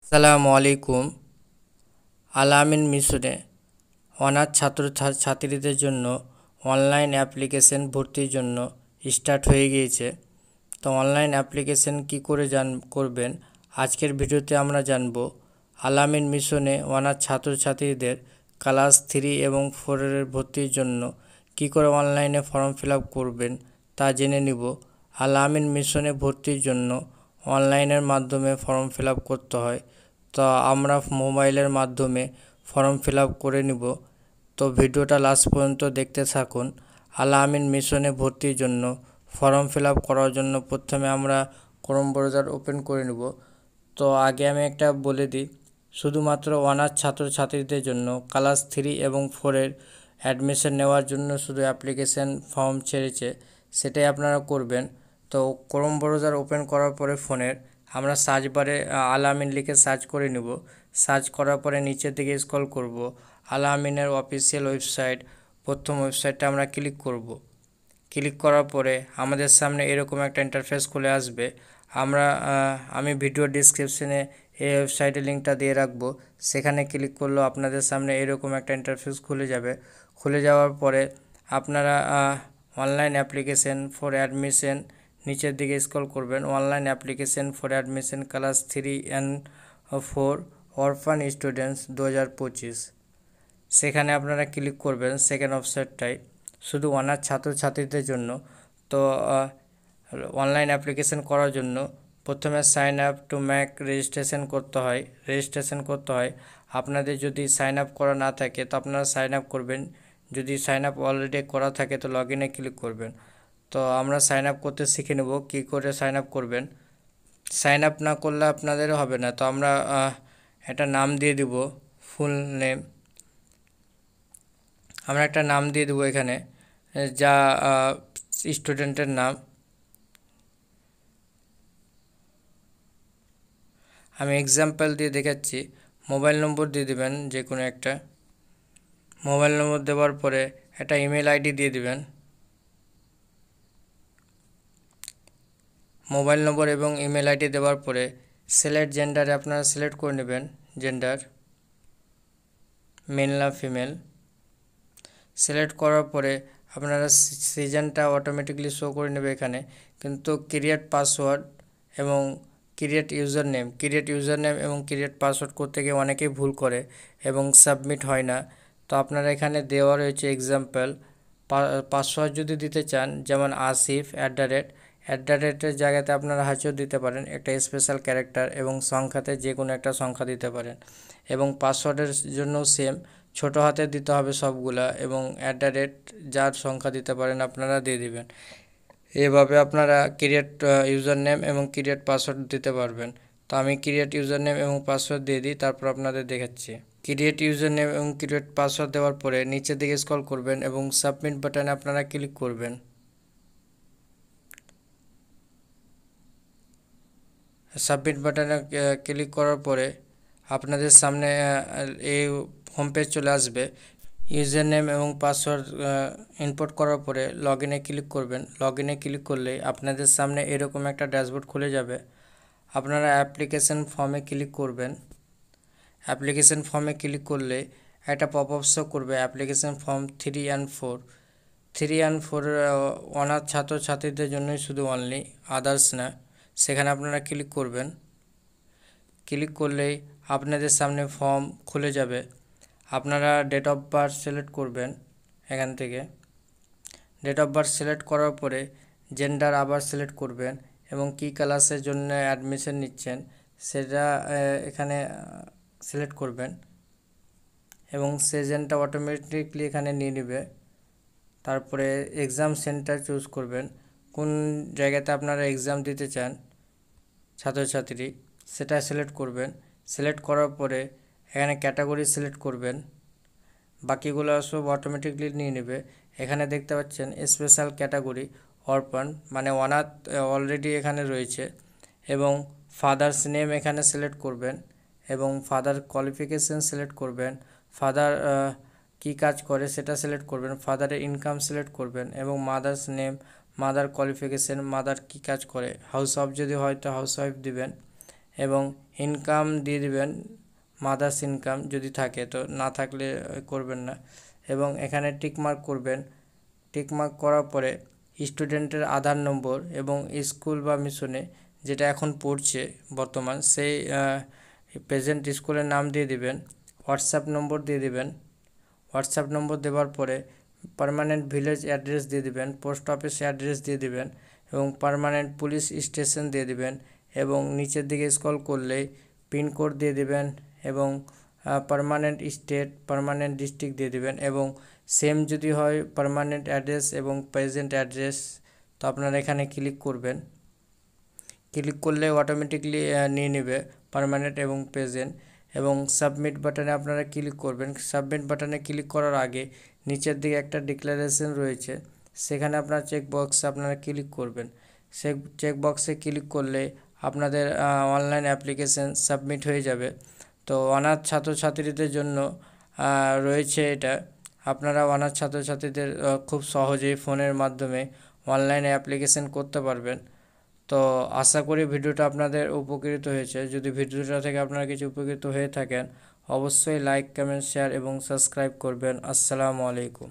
আসসালামু আলাইকুম। আল আমিন মিশনে অনাথ ছাত্রছাত্রীদের জন্য অনলাইন অ্যাপ্লিকেশন ভর্তির জন্য স্টার্ট হয়ে গিয়েছে। তো অনলাইন অ্যাপ্লিকেশন কি করে করবেন আজকের ভিডিওতে আমরা জানব। আল আমিন মিশনে অনাথ ছাত্রছাত্রীদের ক্লাস 3 এবং 4 এর ভর্তির জন্য কি করে অনলাইনে ফর্ম ফিল আপ করবেন তা জেনে নিব। আল আমিন মিশনে ভর্তির জন্য অনলাইনের মাধ্যমে ফর্ম ফিল আপ করতে হয়। তো আমরা মোবাইলের মাধ্যমে ফর্ম ফিল আপ করে নিব। তো ভিডিওটা লাস্ট পর্যন্ত দেখতে থাকুন। আল আমিন মিশনে ভর্তির জন্য ফর্ম ফিল আপ করার জন্য প্রথমে আমরা ক্রোম ব্রাউজার ওপেন করে নেব। তো আগে আমি একটা বলে দিই, শুধুমাত্র অনাথ ছাত্রছাত্রীদের জন্য ক্লাস 3 এবং 4-এর অ্যাডমিশন নেওয়ার জন্য শুধু অ্যাপ্লিকেশন ফর্ম ছেড়েছে, সেটাই আপনারা করবেন। তো ক্রোম ব্রাউজার ওপেন করার পরে ফোনের আমরা সার্চ বারে আল আমিন লিখে সার্চ করে নেব। সার্চ করার পরে নিচের দিকে স্ক্রল করব, আল আমিনের অফিসিয়াল ওয়েবসাইট, প্রথম ওয়েবসাইটটা আমরা ক্লিক করব। ক্লিক করার পরে আমাদের সামনে এরকম একটা ইন্টারফেস খুলে আসবে। আমি ভিডিও ডিসক্রিপশনে এই ওয়েবসাইটের লিঙ্কটা দিয়ে রাখবো, সেখানে ক্লিক করলেও আপনাদের সামনে এরকম একটা ইন্টারফেস খুলে যাবে। খুলে যাওয়ার পরে আপনারা অনলাইন অ্যাপ্লিকেশন ফর অ্যাডমিশন নিচের দিকে স্ক্রল করবেন, online application for admission class 3 and 4 অরফান students 2025, সেখানে আপনারা ক্লিক করবেন। সেকেন্ড ওয়েবসাইটটাই শুধু অনাথ ছাত্রছাত্রীদের জন্য। তো অনলাইন অ্যাপ্লিকেশন করার জন্য প্রথমে সাইন আপ টু ম্যাক রেজিস্ট্রেশন করতে হয়। আপনাদের যদি সাইন আপ করা না থাকে তো আপনারা সাইন আপ করবেন, যদি সাইন আপ অলরেডি করা থাকে তো লগ ইনে ক্লিক করবেন। তো আমরা সাইন আপ করতে শিখে নেব কী করে সাইন আপ করবেন। সাইন আপ না করলে আপনাদের হবে না। তো আমরা একটা নাম দিয়ে দিব, ফুল নেম। আমরা একটা নাম দিয়ে দেবো এখানে, যা স্টুডেন্টের নাম। আমি এক্সাম্পল দিয়ে দেখাচ্ছি। মোবাইল নম্বর দিয়ে দেবেন, যে কোনো একটা মোবাইল নম্বর দেওয়ার পরে একটা ইমেল আইডি দিয়ে দেবেন। মোবাইল নম্বর এবং ইমেল আইডি দেওয়ার পরে সিলেক্ট জেন্ডারে আপনারা সিলেক্ট করে নেবেন, জেন্ডার মেল না ফিমেল। সিলেক্ট করার পরে আপনারা সিজনটা অটোমেটিকলি শো করে নেবে এখানে, কিন্তু ক্রিয়েট পাসওয়ার্ড এবং ক্রিয়েট ইউজার নেম এবং ক্রিয়েট পাসওয়ার্ড করতে গিয়ে অনেকেই ভুল করে এবং সাবমিট হয় না। তো আপনারা এখানে দেওয়া রয়েছে এক্সাম্পল। পাসওয়ার্ড যদি দিতে চান, যেমন আসিফ @, জায়গাতে আপনারা হাঁচিও দিতে পারেন, একটা স্পেশাল ক্যারেক্টার, এবং সংখ্যাতে যে কোনো একটা সংখ্যা দিতে পারেন। এবং পাসওয়ার্ডের জন্য সেম, ছোটো হাতে দিতে হবে সবগুলা, এবং @ যার সংখ্যা দিতে পারেন আপনারা দিয়ে দিবেন। এভাবে আপনারা ক্রিয়েট ইউজার নেম এবং ক্রিয়েট পাসওয়ার্ড দিতে পারবেন। তো আমি ক্রিয়েট ইউজার নেম এবং পাসওয়ার্ড দিয়ে দিই, তারপর আপনাদের দেখাচ্ছি। ক্রিয়েট ইউজার নেম এবং ক্রিয়েট পাসওয়ার্ড দেওয়ার পরে নিচের দিকে স্ক্রল করবেন এবং সাবমিট বাটনে আপনারা ক্লিক করবেন। সাবমিট বাটনে ক্লিক করার পরে আপনাদের সামনে এই হোম পেজ চলে আসবে। ইউজার নেম এবং পাসওয়ার্ড ইনপুট করার পরে লগ ইনে ক্লিক করবেন। লগ ইনে ক্লিক করলে আপনাদের সামনে এরকম একটা ড্যাশবোর্ড খুলে যাবে। আপনারা অ্যাপ্লিকেশন ফর্মে ক্লিক করবেন। অ্যাপ্লিকেশন ফর্মে ক্লিক করলে একটা পপ আপ শো করবে, অ্যাপ্লিকেশন ফর্ম 3 and 4। 3 and 4 অনাথ ছাত্রছাত্রীদের জন্যই শুধু অনলি, আদার্স না। সেখানে আপনারা ক্লিক করবেন। ক্লিক করলেই আপনাদের সামনে ফর্ম খুলে যাবে। আপনারা ডেট অফ বার্থ সিলেক্ট করবেন এখান থেকে। ডেট অফ বার্থ সিলেক্ট করার পরে জেন্ডার আবার সিলেক্ট করবেন এবং কী ক্লাসের জন্য অ্যাডমিশন নিচ্ছেন সেটা এখানে সিলেক্ট করবেন এবং সেজনটা অটোমেটিকলি এখানে নিয়ে নেবে। তারপরে এক্সাম সেন্টার চুজ করবেন, কোন জায়গাতে আপনারা এক্সাম দিতে চান ছাত্রছাত্রী, সেটা সিলেক্ট করবেন। সিলেক্ট করার পরে এখানে ক্যাটাগরি সিলেক্ট করবেন, বাকিগুলো সব অটোমেটিকলি নিয়ে নেবে। এখানে দেখতে পাচ্ছেন স্পেশাল ক্যাটাগরি অরফান, মানে অনাথ অলরেডি এখানে রয়েছে, এবং ফাদার্স নেম এখানে সিলেক্ট করবেন এবং ফাদার কোয়ালিফিকেশান সিলেক্ট করবেন। ফাদার কী কাজ করে সেটা সিলেক্ট করবেন, ফাদারের ইনকাম সিলেক্ট করবেন এবং mother's name, mother qualification, mother কী কাজ করে, হাউস ওয়াইফ যদি হয় তো হাউস ওয়াইফ দিবেন এবং ইনকাম দিয়ে দিবেন, মাদার্স ইনকাম যদি থাকে, তো না থাকলে করবেন না। এবং এখানে টিকমার্ক করবেন। টিকমার্ক করার পরে স্টুডেন্টের আধার নম্বর এবং স্কুল বা মিশনে যেটা এখন পড়ছে বর্তমান সেই প্রেজেন্ট স্কুলের নাম দিয়ে দিবেন। হোয়াটসঅ্যাপ নম্বর দিয়ে দিবেন। হোয়াটসঅ্যাপ নম্বর দেওয়ার পরে পার্মানেন্ট ভিলেজ অ্যাড্রেস দিয়ে দিবেন, পোস্ট অফিস অ্যাড্রেস দিয়ে দিবেন এবং পার্মানেন্ট পুলিশ স্টেশন দিয়ে দিবেন। এবং নিচের দিকে স্ক্রল করলেই পিনকোড দিয়ে দিবেন এবং পার্মানেন্ট স্টেট, পার্মানেন্ট ডিস্ট্রিক্ট দিয়ে দিবেন। এবং সেম যদি হয় পার্মানেন্ট অ্যাড্রেস এবং প্রেজেন্ট অ্যাড্রেস, তো আপনারা এখানে ক্লিক করবেন। ক্লিক করলে অটোমেটিকলি নিয়ে নেবে পার্মানেন্ট এবং প্রেজেন্ট। এবং সাবমিট বাটনে আপনারা ক্লিক করবেন। সাবমিট বাটনে ক্লিক করার আগে নিচের দিকে একটা ডিক্লারেশন রয়েছে, সেখানে আপনার চেকবক্সে আপনারা ক্লিক করবেন। সে চেকবক্সে ক্লিক করলে আপনাদের অনলাইন অ্যাপ্লিকেশন সাবমিট হয়ে যাবে। তো অনাথ ছাত্রছাত্রীদের জন্য রয়েছে এটা। আপনারা অনাথ ছাত্রছাত্রীদের খুব সহজেই ফোনের মাধ্যমে অনলাইনে অ্যাপ্লিকেশন করতে পারবেন। তো আশা করি ভিডিওটা আপনাদের উপকৃত হয়েছে। যদি ভিডিওটা থেকে আপনারা কিছু উপকৃত হয়ে থাকেন, অবশ্যই লাইক, কমেন্ট, শেয়ার এবং সাবস্ক্রাইব করবেন। আসসালামু আলাইকুম।